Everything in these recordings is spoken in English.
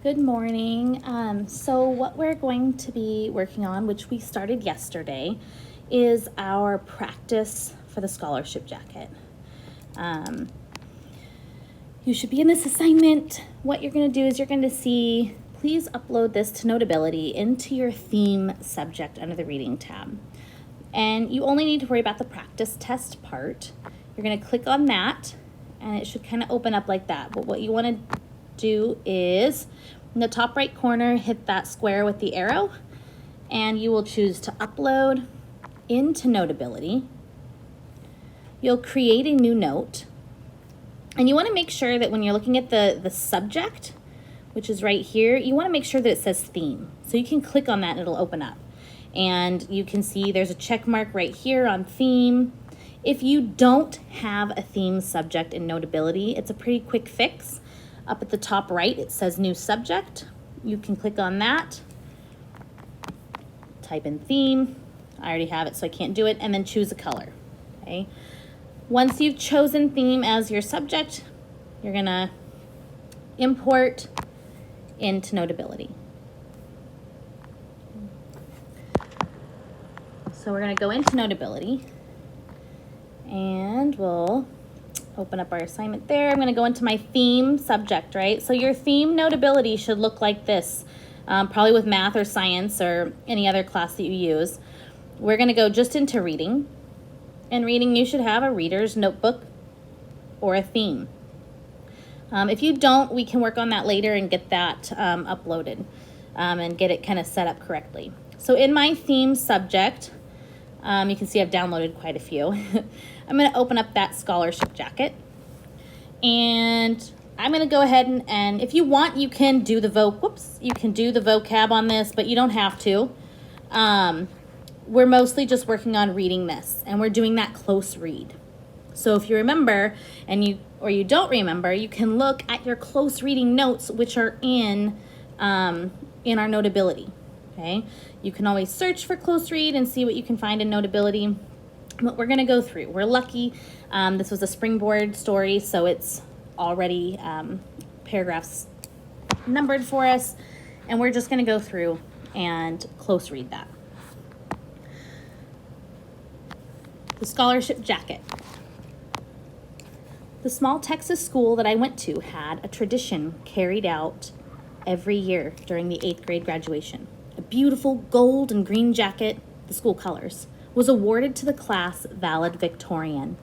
Good morning. So what we're going to be working on, which we started yesterday, is our practice for the scholarship jacket. You should be in this assignment. What you're going to do is you're going to see, please upload this to Notability into your theme subject under the reading tab. And you only need to worry about the practice test part. You're going to click on that and it should kind of open up like that. But what you want to do is in the top right corner, hit that square with the arrow and you will choose to upload into Notability. You'll create a new note and you want to make sure that when you're looking at the subject, which is right here, you want to make sure that it says theme. So you can click on that and it'll open up. And you can see there's a check mark right here on theme. If you don't have a theme subject in Notability, it's a pretty quick fix. Up at the top right, it says new subject. You can click on that, type in theme. I already have it, so I can't do it, and then choose a color, okay? Once you've chosen theme as your subject, you're gonna import into Notability. So we're going to go into Notability and we'll open up our assignment there. I'm going to go into my theme subject, right? So your theme Notability should look like this, probably with math or science or any other class that you use. We're going to go just into reading. In reading, you should have a reader's notebook or a theme. If you don't, we can work on that later and get that uploaded and get it kind of set up correctly. So in my theme subject, you can see I've downloaded quite a few. I'm going to open up that scholarship jacket. And I'm going to go ahead and if you want, you can do the you can do the vocab on this, but you don't have to. We're mostly just working on reading this, and we're doing that close read. So if you remember or you don't remember, you can look at your close reading notes, which are in our Notability. Okay, you can always search for close read and see what you can find in Notability. But we're going to go through. We're lucky. This was a Springboard story, so it's already paragraphs numbered for us. And we're just going to go through and close read that. The scholarship jacket. The small Texas school that I went to had a tradition carried out every year during the 8th grade graduation. A beautiful gold and green jacket, the school colors, was awarded to the class valedictorian,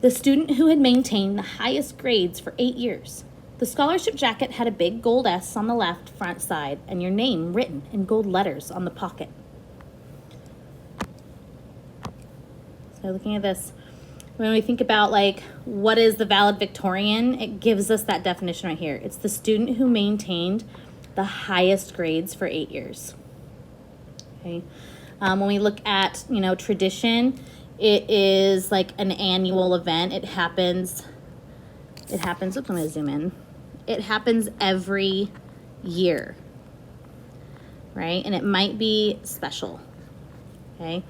the student who had maintained the highest grades for 8 years. The scholarship jacket had a big gold S on the left front side and your name written in gold letters on the pocket. So looking at this, when we think about like what is the valedictorian, it gives us that definition right here. It's the student who maintained the highest grades for 8 years. Okay. When we look at, tradition, it is like an annual event. It happens, oops, I'm going to zoom in. It happens every year, right? And it might be special, okay?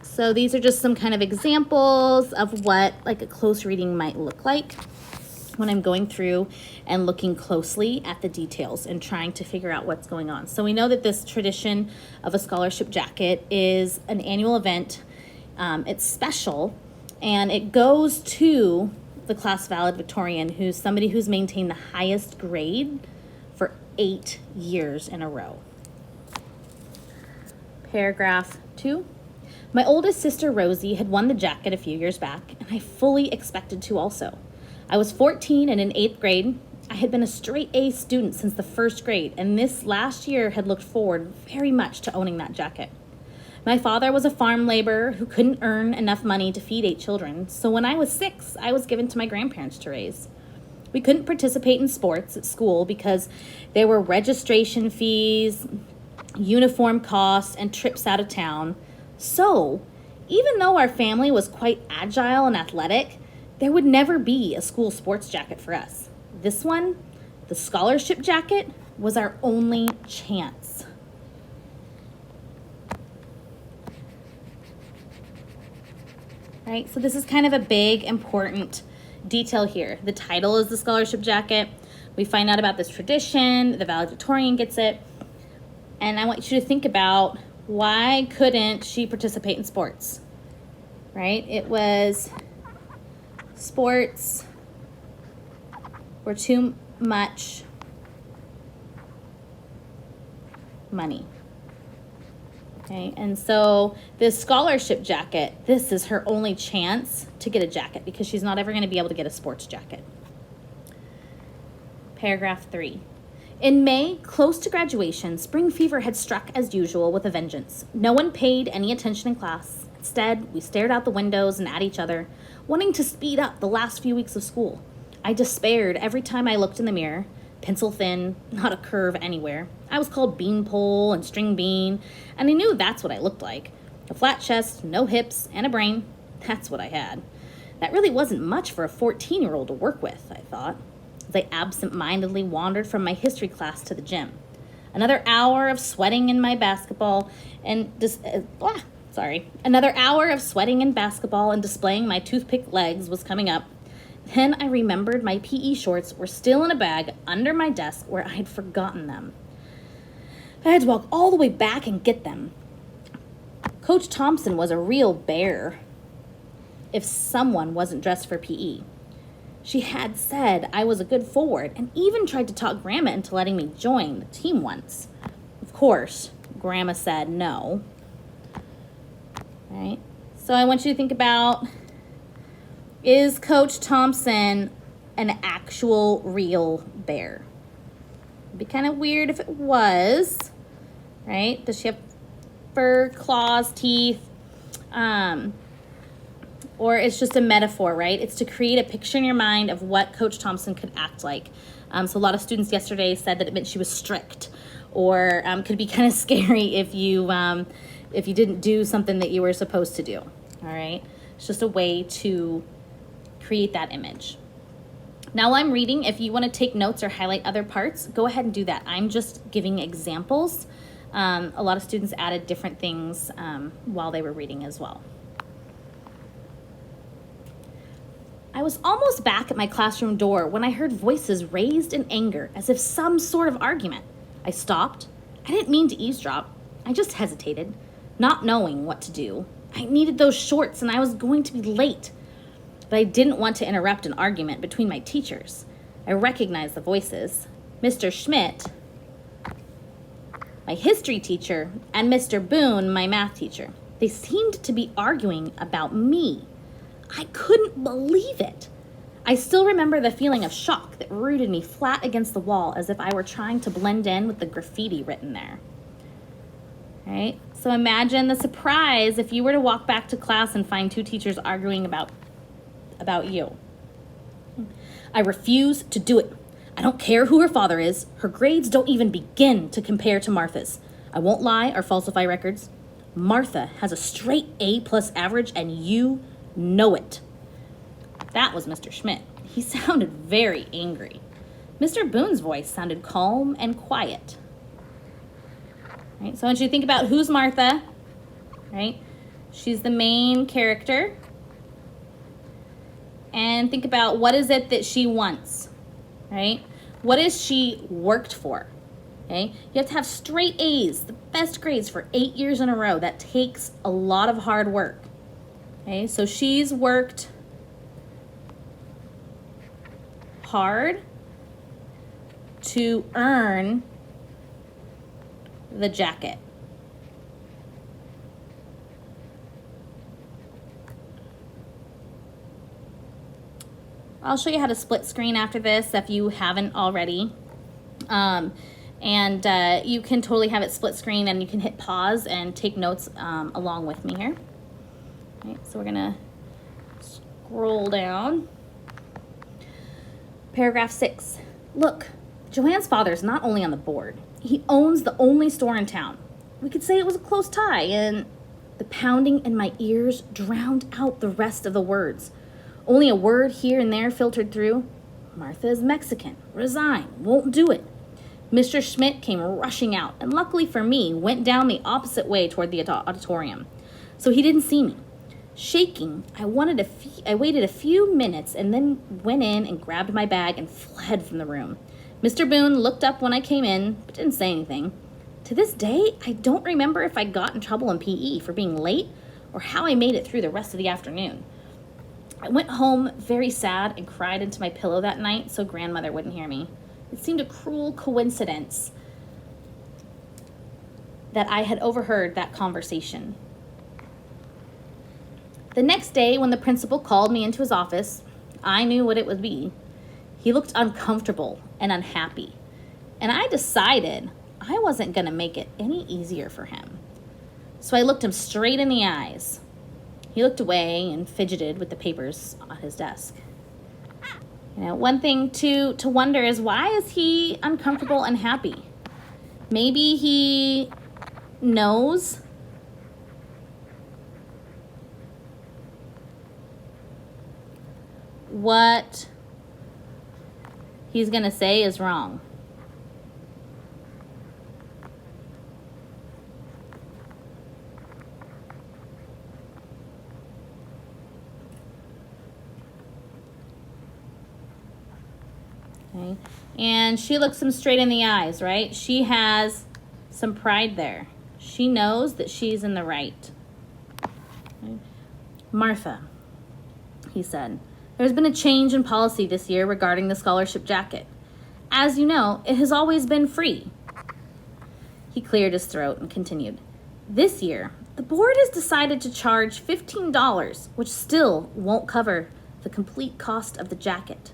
So these are just some kind of examples of what like a close reading might look like when I'm going through and looking closely at the details and trying to figure out what's going on. So we know that this tradition of a scholarship jacket is an annual event. It's special and it goes to the class valedictorian, who's somebody who's maintained the highest grade for 8 years in a row. Paragraph 2. My oldest sister, Rosie, had won the jacket a few years back, and I fully expected to also. I was 14 and in 8th grade. I had been a straight A student since the 1st grade, and this last year had looked forward very much to owning that jacket. My father was a farm laborer who couldn't earn enough money to feed 8 children, so when I was 6, I was given to my grandparents to raise. We couldn't participate in sports at school because there were registration fees, uniform costs, and trips out of town. So, even though our family was quite agile and athletic, there would never be a school sports jacket for us. This one, the scholarship jacket, was our only chance. Right? So this is kind of a big, important detail here. The title is the scholarship jacket. We find out about this tradition. The valedictorian gets it. And I want you to think about, why couldn't she participate in sports? Right? It was sports were too much money. Okay, and so this scholarship jacket, this is her only chance to get a jacket because she's not ever going to be able to get a sports jacket. Paragraph 3. In May, close to graduation, spring fever had struck as usual with a vengeance. No one paid any attention in class. Instead, we stared out the windows and at each other, wanting to speed up the last few weeks of school. I despaired every time I looked in the mirror. Pencil thin, not a curve anywhere. I was called beanpole and string bean, and I knew that's what I looked like. A flat chest, no hips, and a brain. That's what I had. That really wasn't much for a 14-year-old to work with, I thought, as I absent-mindedly wandered from my history class to the gym. Another hour of sweating in my basketball and Another hour of sweating in basketball and displaying my toothpick legs was coming up. Then I remembered my PE shorts were still in a bag under my desk where I had forgotten them. I had to walk all the way back and get them. Coach Thompson was a real bear if someone wasn't dressed for PE. She had said I was a good forward and even tried to talk Grandma into letting me join the team once. Of course, Grandma said no. Right? So I want you to think about, is Coach Thompson an actual real bear? It'd be kind of weird if it was, right? Does she have fur, claws, teeth? Or it's just a metaphor, right? It's to create a picture in your mind of what Coach Thompson could act like. So a lot of students yesterday said that it meant she was strict, or could be kind of scary if you didn't do something that you were supposed to do, all right? It's just a way to create that image. Now while I'm reading, if you want to take notes or highlight other parts, go ahead and do that. I'm just giving examples. A lot of students added different things while they were reading as well. I was almost back at my classroom door when I heard voices raised in anger, as if some sort of argument. I stopped. I didn't mean to eavesdrop. I just hesitated, not knowing what to do. I needed those shorts and I was going to be late. But I didn't want to interrupt an argument between my teachers. I recognized the voices. Mr. Schmidt, my history teacher, and Mr. Boone, my math teacher. They seemed to be arguing about me. I couldn't believe it. I still remember the feeling of shock that rooted me flat against the wall as if I were trying to blend in with the graffiti written there. Right? So imagine the surprise if you were to walk back to class and find two teachers arguing about you. I refuse to do it. I don't care who her father is. Her grades don't even begin to compare to Martha's. I won't lie or falsify records. Martha has a straight A+ average and you know it. That was Mr. Schmidt. He sounded very angry. Mr. Boone's voice sounded calm and quiet. Right? So I want you to think about, who's Martha, right? She's the main character. And think about, what is it that she wants, right? What is she worked for, okay? You have to have straight A's, the best grades for 8 years in a row. That takes a lot of hard work, okay? So she's worked hard to earn the jacket. I'll show you how to split screen after this if you haven't already. You can totally have it split screen and you can hit pause and take notes along with me here. All right, so we're gonna scroll down. Paragraph 6. Look, Joanne's father's not only on the board, he owns the only store in town. We could say it was a close tie, and the pounding in my ears drowned out the rest of the words. Only a word here and there filtered through. Martha is Mexican. Resign. Won't do it. Mr. Schmidt came rushing out, and luckily for me, went down the opposite way toward the auditorium. So he didn't see me. Shaking, I waited a few minutes and then went in and grabbed my bag and fled from the room. Mr. Boone looked up when I came in, but didn't say anything. To this day, I don't remember if I got in trouble in PE for being late or how I made it through the rest of the afternoon. I went home very sad and cried into my pillow that night so grandmother wouldn't hear me. It seemed a cruel coincidence that I had overheard that conversation. The next day, when the principal called me into his office, I knew what it would be. He looked uncomfortable and unhappy, and I decided I wasn't going to make it any easier for him. So I looked him straight in the eyes. He looked away and fidgeted with the papers on his desk. One thing to wonder is, why is he uncomfortable and unhappy? Maybe he knows what he's going to say is wrong. Okay. And she looks him straight in the eyes, right? She has some pride there. She knows that she's in the right. Okay. Martha, he said, there's been a change in policy this year regarding the scholarship jacket. As you know, it has always been free. He cleared his throat and continued. This year, the board has decided to charge $15, which still won't cover the complete cost of the jacket.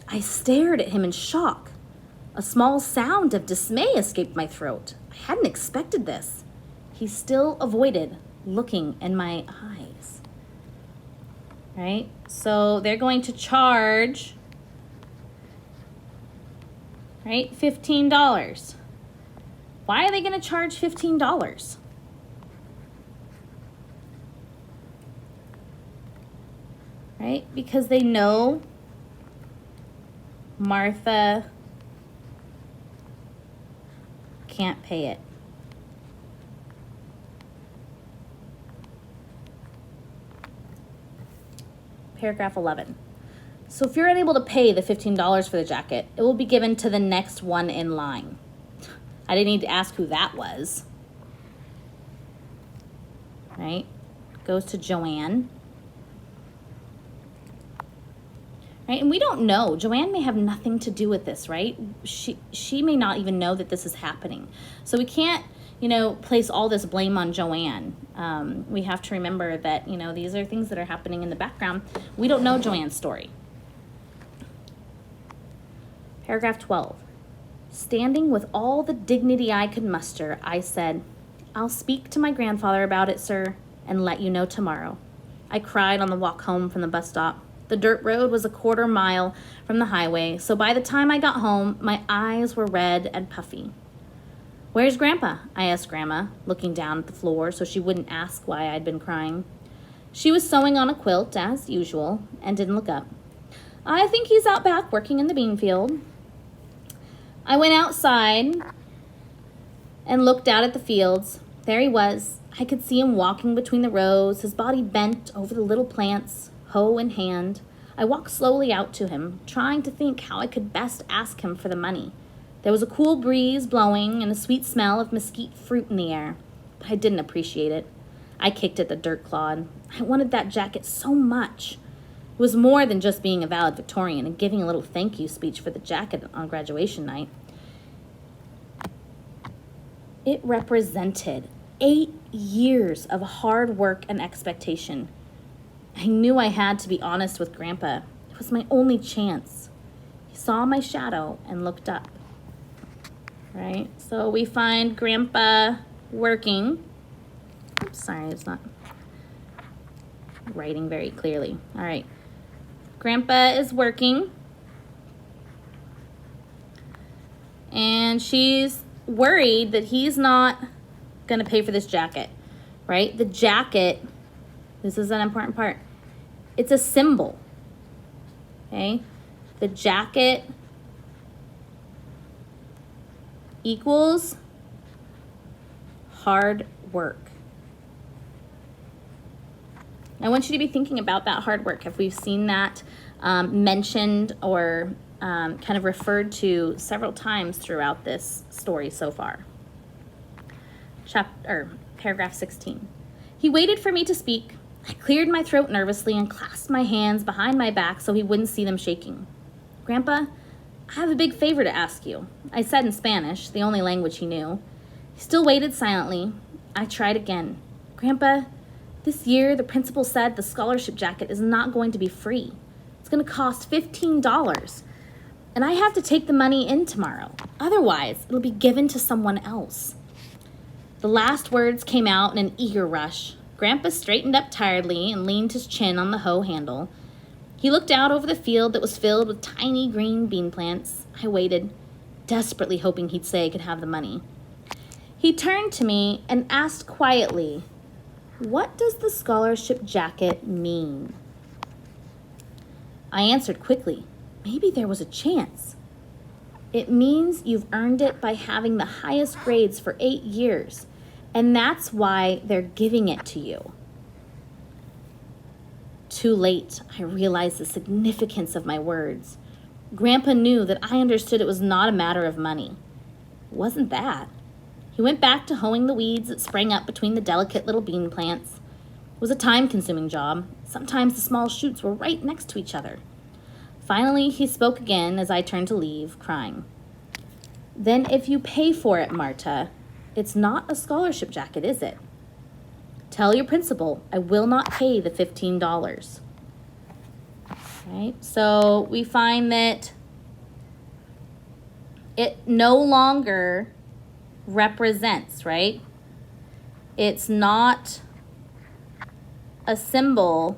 I stared at him in shock. A small sound of dismay escaped my throat. I hadn't expected this. He still avoided looking in my eyes. Right? So they're going to charge, right, $15. Why are they going to charge $15? Right? Because they know Martha can't pay it. Paragraph 11. So if you're unable to pay the $15 for the jacket, it will be given to the next one in line. I didn't need to ask who that was. Right? Goes to Joanne. Right? And we don't know. Joanne may have nothing to do with this, right? She may not even know that this is happening. So we can't, place all this blame on Joanne. We have to remember that, these are things that are happening in the background. We don't know Joanne's story. Paragraph 12. Standing with all the dignity I could muster, I said, I'll speak to my grandfather about it, sir, and let you know tomorrow. I cried on the walk home from the bus stop. The dirt road was a quarter mile from the highway, so by the time I got home, my eyes were red and puffy. Where's Grandpa? I asked Grandma, looking down at the floor so she wouldn't ask why I'd been crying. She was sewing on a quilt, as usual, and didn't look up. I think he's out back working in the bean field. I went outside and looked out at the fields. There he was. I could see him walking between the rows, his body bent over the little plants, hoe in hand. I walked slowly out to him, trying to think how I could best ask him for the money. There was a cool breeze blowing and a sweet smell of mesquite fruit in the air, but I didn't appreciate it. I kicked at the dirt clod. I wanted that jacket so much. It was more than just being a valedictorian and giving a little thank you speech for the jacket on graduation night. It represented 8 years of hard work and expectation. I knew I had to be honest with Grandpa. It was my only chance. He saw my shadow and looked up. Right? So we find Grandpa working. Oops, sorry, it's not writing very clearly. All right. Grandpa is working. And she's worried that he's not going to pay for this jacket. Right? The jacket, this is an important part. It's a symbol. Okay? The jacket equals hard work. I want you to be thinking about that hard work. If we've seen that mentioned or kind of referred to several times throughout this story so far. Paragraph 16. He waited for me to speak. I cleared my throat nervously and clasped my hands behind my back so he wouldn't see them shaking. Grandpa, I have a big favor to ask you, I said in Spanish, the only language he knew. He still waited silently. I tried again. Grandpa, this year the principal said the scholarship jacket is not going to be free. It's going to cost $15. And I have to take the money in tomorrow. Otherwise, it'll be given to someone else. The last words came out in an eager rush. Grandpa straightened up tiredly and leaned his chin on the hoe handle. He looked out over the field that was filled with tiny green bean plants. I waited, desperately hoping he'd say I could have the money. He turned to me and asked quietly, "What does the scholarship jacket mean?" I answered quickly, maybe there was a chance. It means you've earned it by having the highest grades for 8 years, and that's why they're giving it to you. Too late, I realized the significance of my words. Grandpa knew that I understood it was not a matter of money. It wasn't that. He went back to hoeing the weeds that sprang up between the delicate little bean plants. It was a time-consuming job. Sometimes the small shoots were right next to each other. Finally, he spoke again as I turned to leave, crying. Then if you pay for it, Marta, it's not a scholarship jacket, is it? Tell your principal I will not pay the $15. Right? So we find that it no longer represents, right? It's not a symbol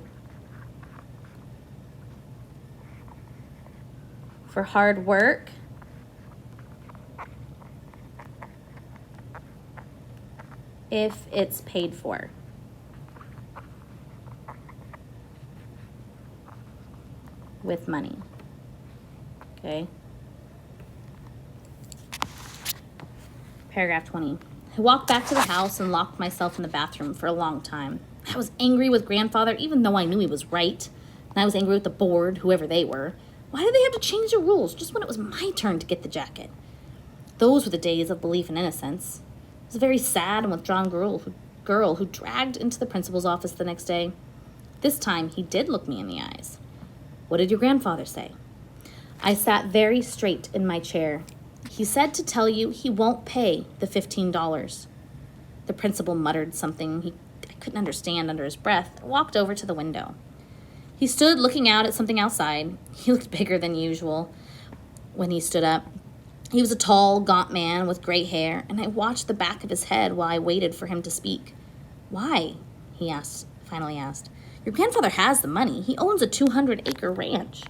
for hard work. If it's paid for. With money. Okay. Paragraph 20. I walked back to the house and locked myself in the bathroom for a long time. I was angry with grandfather, even though I knew he was right. And I was angry with the board, whoever they were. Why did they have to change the rules just when it was my turn to get the jacket? Those were the days of belief and innocence. It was a very sad and withdrawn girl who dragged into the principal's office the next day. This time, he did look me in the eyes. What did your grandfather say? I sat very straight in my chair. He said to tell you he won't pay the $15. The principal muttered something I couldn't understand under his breath and walked over to the window. He stood looking out at something outside. He looked bigger than usual when he stood up. He was a tall, gaunt man with gray hair, and I watched the back of his head while I waited for him to speak. Why? He finally asked. Your grandfather has the money. He owns a 200-acre ranch.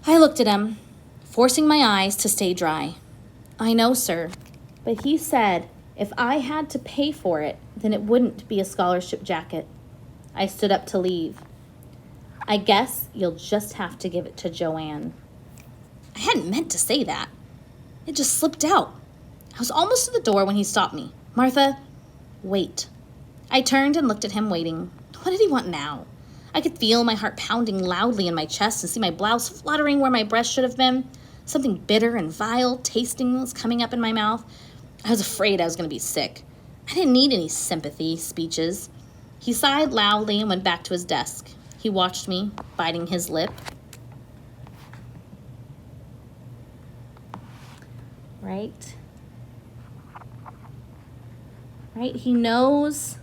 I looked at him, forcing my eyes to stay dry. I know, sir, but he said if I had to pay for it, then it wouldn't be a scholarship jacket. I stood up to leave. I guess you'll just have to give it to Joanne. I hadn't meant to say that. It just slipped out. I was almost at the door when he stopped me. Martha, wait. I turned and looked at him, waiting. What did he want now? I could feel my heart pounding loudly in my chest and see my blouse fluttering where my breast should have been. Something bitter and vile tasting was coming up in my mouth. I was afraid I was going to be sick. I didn't need any sympathy speeches. He sighed loudly and went back to his desk. He watched me, biting his lip. Right? He knows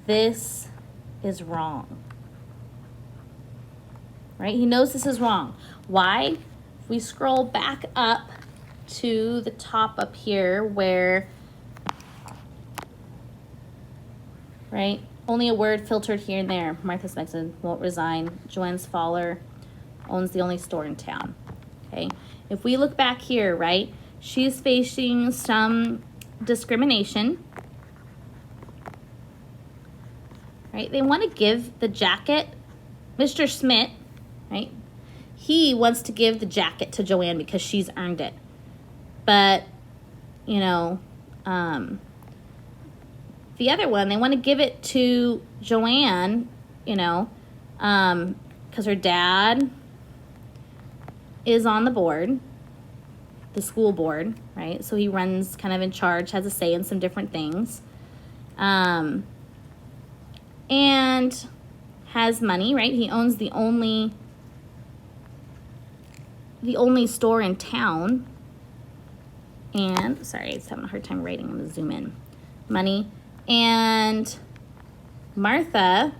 this is wrong. Right? He knows this is wrong. Why? If we scroll back up to the top up here where, right? Only a word filtered here and there. Martha Smexon won't resign. Joanne's Faller owns the only store in town. Okay? If we look back here, right? She's facing some discrimination. Right? They want to give the jacket, Mr. Smith, right? He wants to give the jacket to Joanne because she's earned it. But, the other one, they want to give it to Joanne, you know, because her dad is on the board, the school board, right? So he runs kind of in charge, has a say in some different things. And has money, right? He owns the only store in town. And, sorry, I'm having a hard time writing. I'm going to zoom in. Money. And Martha,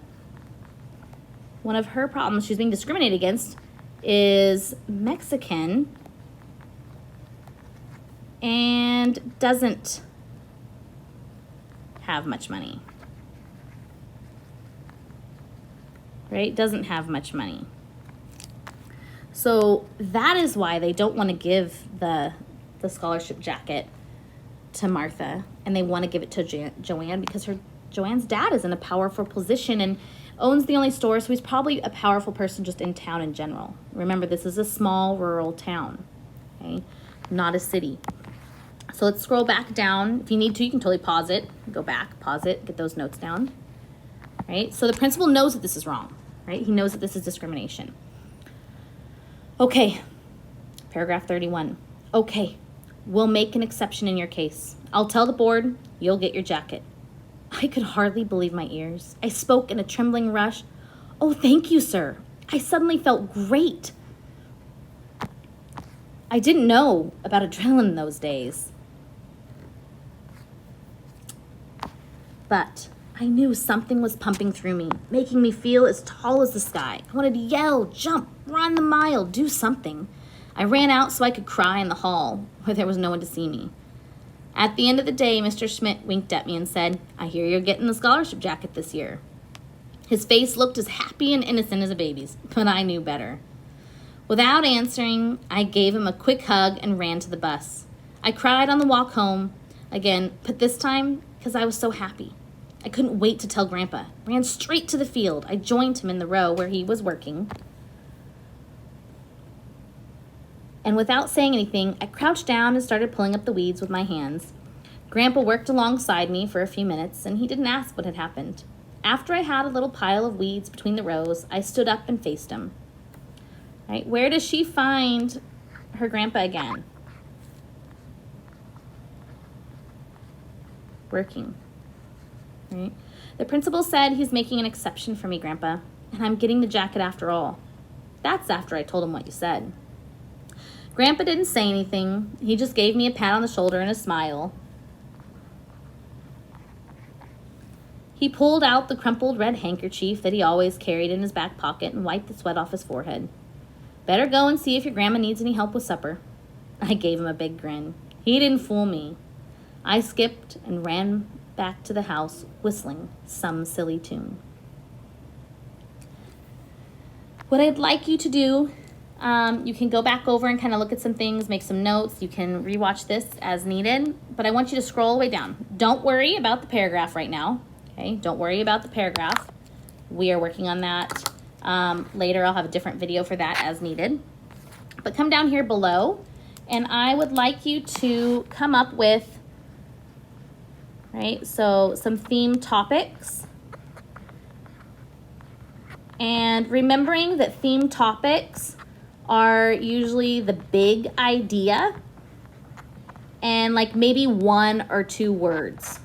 one of her problems she's being discriminated against is Mexican and doesn't have much money. Right? Doesn't have much money. So that is why they don't want to give the scholarship jacket to Martha, and they want to give it to Joanne because Joanne's dad is in a powerful position and owns the only store, so he's probably a powerful person just in town in general. Remember, this is a small rural town, okay? Not a city. So let's scroll back down. If you need to, you can totally pause it, go back, pause it, get those notes down, right? So the principal knows that this is wrong, right? He knows that this is discrimination. Okay, paragraph 31. Okay, we'll make an exception in your case. I'll tell the board, you'll get your jacket. I could hardly believe my ears. I spoke in a trembling rush. Oh, thank you, sir. I suddenly felt great. I didn't know about adrenaline in those days. But I knew something was pumping through me, making me feel as tall as the sky. I wanted to yell, jump, run the mile, do something. I ran out so I could cry in the hall where there was no one to see me. At the end of the day, Mr. Schmidt winked at me and said, I hear you're getting the scholarship jacket this year. His face looked as happy and innocent as a baby's, but I knew better. Without answering, I gave him a quick hug and ran to the bus. I cried on the walk home again, but this time because I was so happy. I couldn't wait to tell Grandpa. Ran straight to the field. I joined him in the row where he was working. And without saying anything, I crouched down and started pulling up the weeds with my hands. Grandpa worked alongside me for a few minutes, and he didn't ask what had happened. After I had a little pile of weeds between the rows, I stood up and faced him. Right? Where does she find her grandpa again? Working. Right? The principal said he's making an exception for me, Grandpa, and I'm getting the jacket after all. That's after I told him what you said. Grandpa didn't say anything. He just gave me a pat on the shoulder and a smile. He pulled out the crumpled red handkerchief that he always carried in his back pocket and wiped the sweat off his forehead. Better go and see if your grandma needs any help with supper. I gave him a big grin. He didn't fool me. I skipped and ran back to the house, whistling some silly tune. What I'd like you to do, you can go back over and kind of look at some things, make some notes. You can rewatch this as needed, but I want you to scroll all the way down. Don't worry about the paragraph right now, okay? Don't worry about the paragraph. We are working on that. Later, I'll have a different video for that as needed. But come down here below, and I would like you to come up with, right, so some theme topics. And remembering that theme topics are usually the big idea and like maybe 1 or 2 words,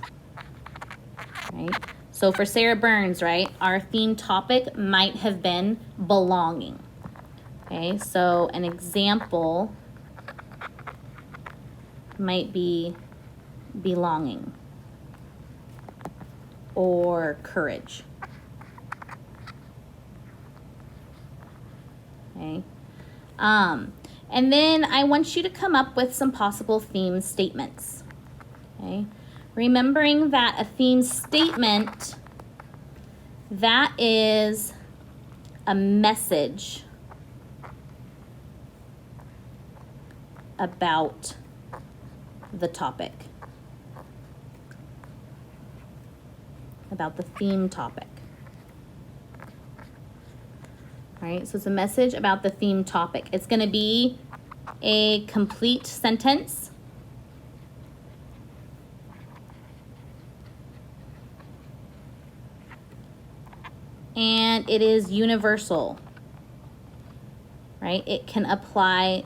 right? So for Sarah Burns, right, our theme topic might have been belonging. Okay, so an example might be belonging or courage. Okay. And then I want you to come up with some possible theme statements. Okay. Remembering that a theme statement, that is a message about the topic, about the theme topic. All right, so it's a message about the theme topic. It's going to be a complete sentence. and it is universal, right? It can apply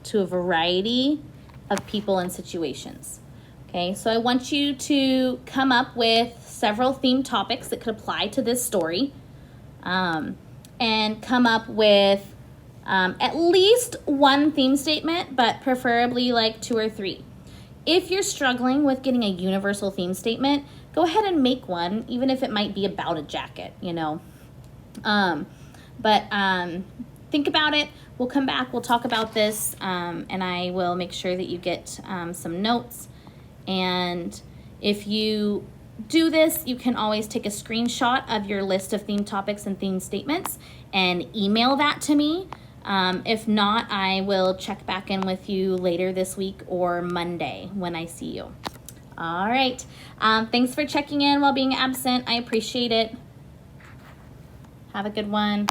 to a variety of people and situations. Okay, so I want you to come up with several theme topics that could apply to this story, and come up with at least one theme statement, but preferably like 2 or 3. If you're struggling with getting a universal theme statement, go ahead and make one, even if it might be about a jacket, you know. Think about it. We'll come back, we'll talk about this, and I will make sure that you get some notes. And if you do this, you can always take a screenshot of your list of theme topics and theme statements and email that to me. If not, I will check back in with you later this week or Monday when I see you. All right. Thanks for checking in while being absent. I appreciate it. Have a good one.